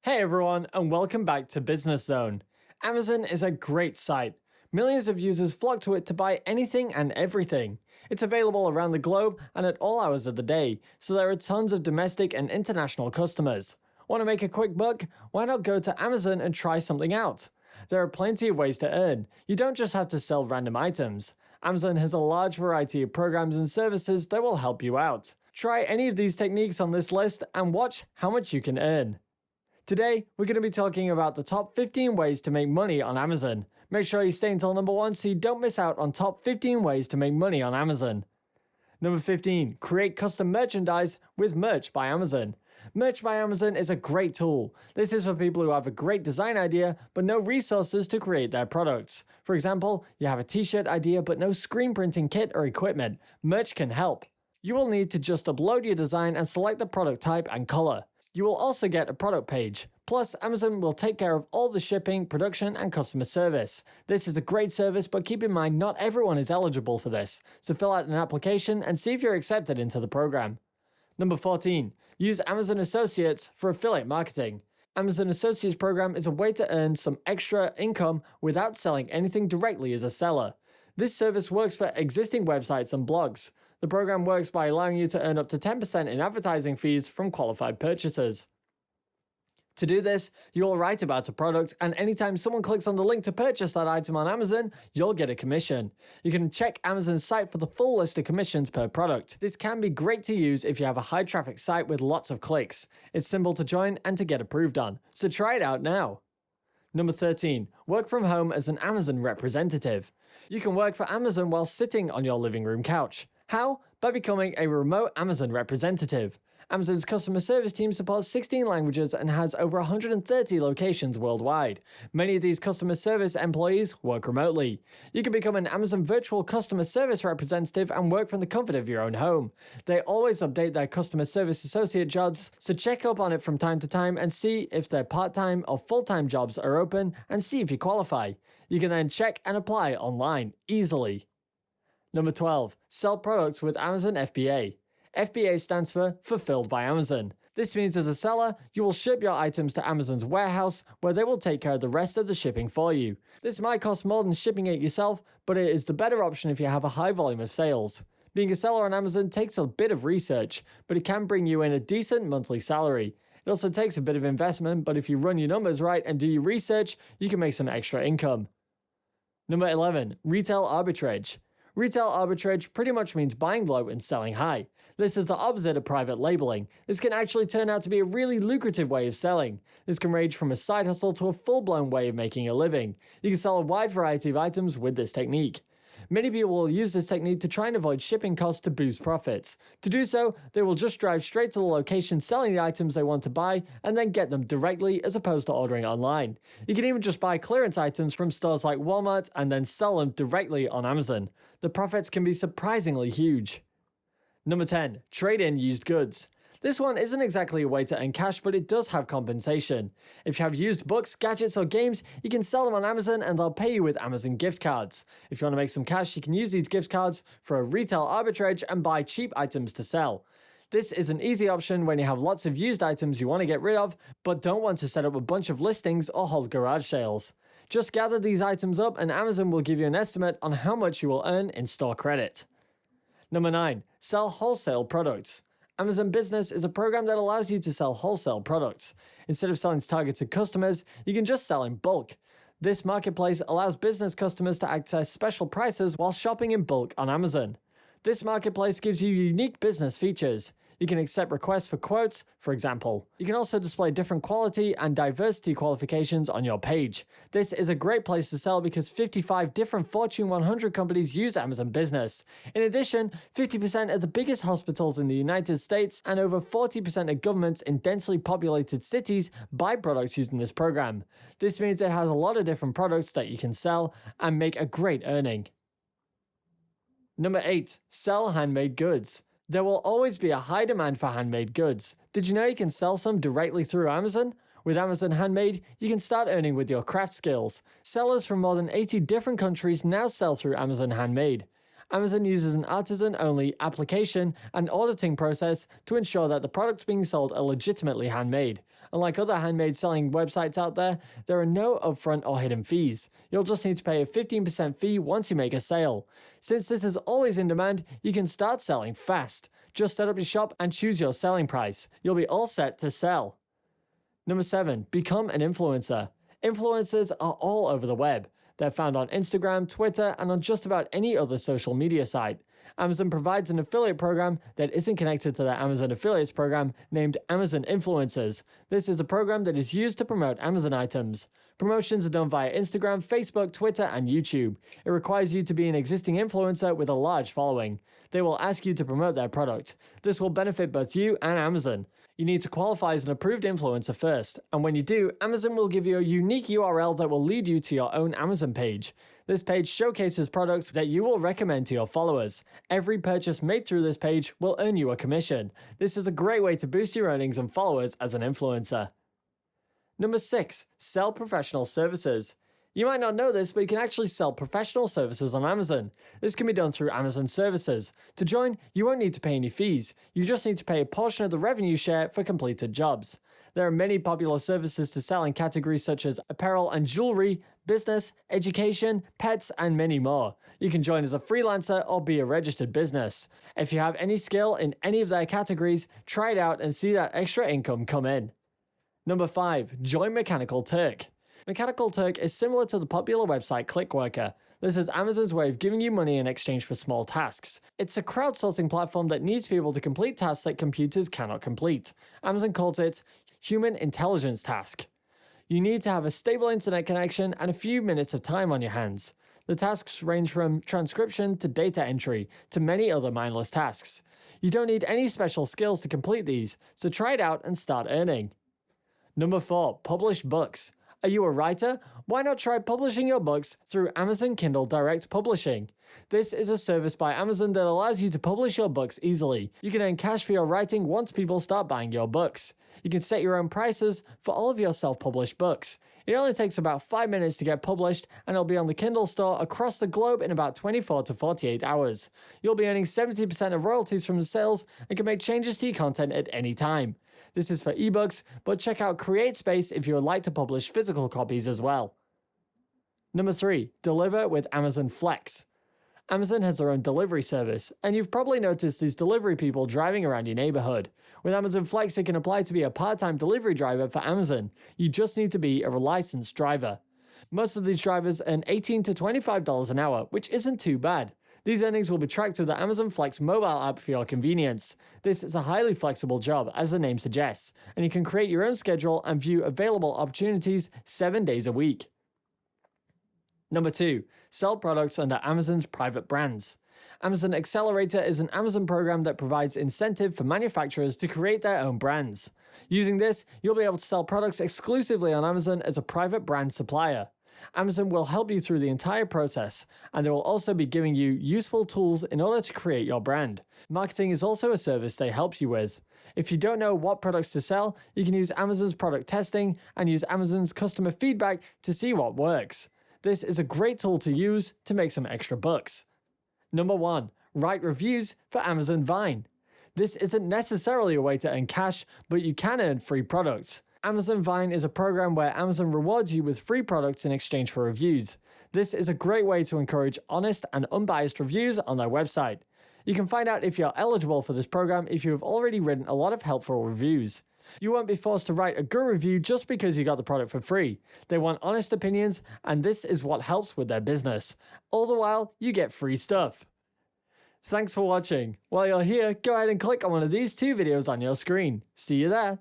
Hey everyone, and welcome back to Business Zone. Amazon is a great site. Millions of users flock to it to buy anything and everything. It's available around the globe and at all hours of the day, so there are tons of domestic and international customers. Want to make a quick buck? Why not go to Amazon and try something out? There are plenty of ways to earn. You don't just have to sell random items. Amazon has a large variety of programs and services that will help you out. Try any of these techniques on this list and watch how much you can earn. Today, we're going to be talking about the top 15 ways to make money on Amazon. Make sure you stay until number 1 so you don't miss out on top 15 ways to make money on Amazon. Number 15, create custom merchandise with Merch by Amazon. Merch by Amazon is a great tool. This is for people who have a great design idea but no resources to create their products. For example, you have a t-shirt idea but no screen printing kit or equipment. Merch can help. You will need to just upload your design and select the product type and color. You will also get a product page. Plus, Amazon will take care of all the shipping, production, and customer service. This is a great service, but keep in mind not everyone is eligible for this, so fill out an application and see if you're accepted into the program. Number 14. Use Amazon Associates for affiliate marketing. Amazon Associates program is a way to earn some extra income without selling anything directly as a seller. This service works for existing websites and blogs. The program works by allowing you to earn up to 10% in advertising fees from qualified purchasers. To do this, you'll write about a product, and anytime someone clicks on the link to purchase that item on Amazon, you'll get a commission. You can check Amazon's site for the full list of commissions per product. This can be great to use if you have a high traffic site with lots of clicks. It's simple to join and to get approved on, so try it out now. Number 13. Work from home as an Amazon representative. You can work for Amazon while sitting on your living room couch. How? By becoming a remote Amazon representative. Amazon's customer service team supports 16 languages and has over 130 locations worldwide. Many of these customer service employees work remotely. You can become an Amazon virtual customer service representative and work from the comfort of your own home. They always update their customer service associate jobs, so check up on it from time to time and see if their part-time or full-time jobs are open and see if you qualify. You can then check and apply online easily. Number 12. Sell products with Amazon FBA. FBA stands for Fulfilled by Amazon. This means as a seller, you will ship your items to Amazon's warehouse where they will take care of the rest of the shipping for you. This might cost more than shipping it yourself, but it is the better option if you have a high volume of sales. Being a seller on Amazon takes a bit of research, but it can bring you in a decent monthly salary. It also takes a bit of investment, but if you run your numbers right and do your research, you can make some extra income. Number 11. Retail arbitrage. Retail arbitrage pretty much means buying low and selling high. This is the opposite of private labeling. This can actually turn out to be a really lucrative way of selling. This can range from a side hustle to a full-blown way of making a living. You can sell a wide variety of items with this technique. Many people will use this technique to try and avoid shipping costs to boost profits. To do so, they will just drive straight to the location selling the items they want to buy and then get them directly as opposed to ordering online. You can even just buy clearance items from stores like Walmart and then sell them directly on Amazon. The profits can be surprisingly huge. Number 10. Trade in used goods. This one isn't exactly a way to earn cash, but it does have compensation. If you have used books, gadgets, or games, you can sell them on Amazon and they'll pay you with Amazon gift cards. If you want to make some cash, you can use these gift cards for a retail arbitrage and buy cheap items to sell. This is an easy option when you have lots of used items you want to get rid of, but don't want to set up a bunch of listings or hold garage sales. Just gather these items up and Amazon will give you an estimate on how much you will earn in store credit. Number 9. Sell wholesale products. Amazon Business is a program that allows you to sell wholesale products. Instead of selling to targeted customers, you can just sell in bulk. This marketplace allows business customers to access special prices while shopping in bulk on Amazon. This marketplace gives you unique business features. You can accept requests for quotes, for example. You can also display different quality and diversity qualifications on your page. This is a great place to sell because 55 different Fortune 100 companies use Amazon Business. In addition, 50% of the biggest hospitals in the United States and over 40% of governments in densely populated cities buy products using this program. This means it has a lot of different products that you can sell and make a great earning. Number 8. Sell handmade goods. There will always be a high demand for handmade goods. Did you know you can sell some directly through Amazon? With Amazon Handmade, you can start earning with your craft skills. Sellers from more than 80 different countries now sell through Amazon Handmade. Amazon uses an artisan-only application and auditing process to ensure that the products being sold are legitimately handmade. Unlike other handmade selling websites out there, there are no upfront or hidden fees. You'll just need to pay a 15% fee once you make a sale. Since this is always in demand, you can start selling fast. Just set up your shop and choose your selling price. You'll be all set to sell. Number 7, become an influencer. Influencers are all over the web. They're found on Instagram, Twitter, and on just about any other social media site. Amazon provides an affiliate program that isn't connected to their Amazon Affiliates program named Amazon Influencers. This is a program that is used to promote Amazon items. Promotions are done via Instagram, Facebook, Twitter, and YouTube. It requires you to be an existing influencer with a large following. They will ask you to promote their product. This will benefit both you and Amazon. You need to qualify as an approved influencer first, and when you do, Amazon will give you a unique URL that will lead you to your own Amazon page. This page showcases products that you will recommend to your followers. Every purchase made through this page will earn you a commission. This is a great way to boost your earnings and followers as an influencer. Number 6, sell professional services. You might not know this, but you can actually sell professional services on Amazon. This can be done through Amazon Services. To join, you won't need to pay any fees. You just need to pay a portion of the revenue share for completed jobs. There are many popular services to sell in categories such as apparel and jewelry, business, education, pets, and many more. You can join as a freelancer or be a registered business. If you have any skill in any of their categories, try it out and see that extra income come in. Number 5, join Mechanical Turk. Mechanical Turk is similar to the popular website Clickworker. This is Amazon's way of giving you money in exchange for small tasks. It's a crowdsourcing platform that needs people to complete tasks that computers cannot complete. Amazon calls it human intelligence task. You need to have a stable internet connection and a few minutes of time on your hands. The tasks range from transcription to data entry to many other mindless tasks. You don't need any special skills to complete these, so try it out and start earning. Number 4, publish books. Are you a writer? Why not try publishing your books through Amazon Kindle Direct Publishing? This is a service by Amazon that allows you to publish your books easily. You can earn cash for your writing once people start buying your books. You can set your own prices for all of your self-published books. It only takes about 5 minutes to get published, and it'll be on the Kindle store across the globe in about 24 to 48 hours. You'll be earning 70% of royalties from the sales and can make changes to your content at any time. This is for ebooks, but check out CreateSpace if you would like to publish physical copies as well. Number 3, deliver with Amazon Flex. Amazon has their own delivery service, and you've probably noticed these delivery people driving around your neighborhood. With Amazon Flex, it can apply to be a part-time delivery driver for Amazon. You just need to be a licensed driver. Most of these drivers earn $18 to $25 an hour, which isn't too bad. These earnings will be tracked through the Amazon Flex mobile app for your convenience. This is a highly flexible job, as the name suggests, and you can create your own schedule and view available opportunities 7 days a week. Number 2, sell products under Amazon's private brands. Amazon Accelerator is an Amazon program that provides incentive for manufacturers to create their own brands. Using this, you'll be able to sell products exclusively on Amazon as a private brand supplier. Amazon will help you through the entire process, and they will also be giving you useful tools in order to create your brand. Marketing is also a service they help you with. If you don't know what products to sell, you can use Amazon's product testing and use Amazon's customer feedback to see what works. This is a great tool to use to make some extra bucks. Number 1, write reviews for Amazon Vine. This isn't necessarily a way to earn cash, but you can earn free products. Amazon Vine is a program where Amazon rewards you with free products in exchange for reviews. This is a great way to encourage honest and unbiased reviews on their website. You can find out if you're eligible for this program if you have already written a lot of helpful reviews. You won't be forced to write a good review just because you got the product for free. They want honest opinions, and this is what helps with their business. All the while, you get free stuff. Thanks for watching. While you're here, go ahead and click on one of these 2 videos on your screen. See you there.